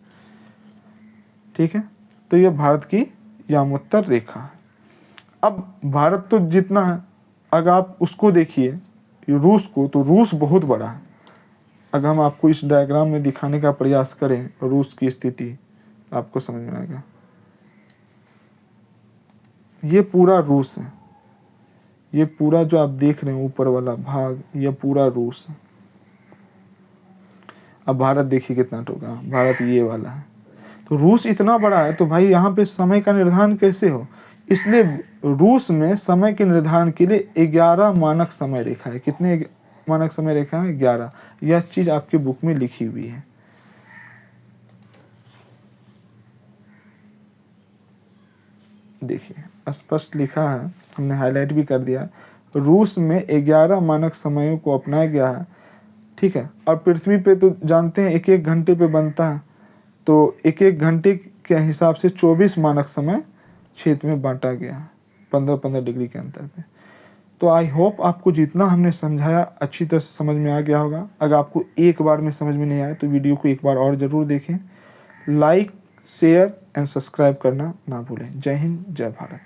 ठीक है। तो यह भारत की यामोत्तर रेखा है। अब भारत तो जितना है, अगर आप उसको देखिए रूस को, तो रूस बहुत बड़ा है। अगर हम आपको इस डायग्राम में दिखाने का प्रयास करें रूस की स्थिति, आपको समझ में आएगा। ये पूरा रूस है, ये पूरा जो आप देख रहे हैं ऊपर वाला भाग, ये पूरा रूस है। अब भारत देखिए कितना टोका, भारत ये वाला है। तो रूस इतना बड़ा है, तो भाई यहाँ पे समय का निर्धारण कैसे हो, इसलिए रूस में समय के निर्धारण के लिए 11 मानक समय रेखा है। कितने मानक समय रेखा है, 11। यह चीज आपके बुक में लिखी हुई है। देखिए स्पष्ट लिखा है, हमने हाईलाइट भी कर दिया। रूस में 11 मानक समयों को अपनाया गया है, ठीक है। और पृथ्वी पे तो जानते हैं 1-1 घंटे पे बनता है, तो 1-1 घंटे के हिसाब से 24 मानक समय क्षेत्र में बांटा गया है 15-15 डिग्री के अंतर पे। तो आई होप आपको जितना हमने समझाया अच्छी तरह से समझ में आ गया होगा। अगर आपको एक बार में समझ में नहीं आया तो वीडियो को एक बार और ज़रूर देखें। लाइक, शेयर एंड सब्सक्राइब करना ना भूलें। जय हिंद, जय भारत।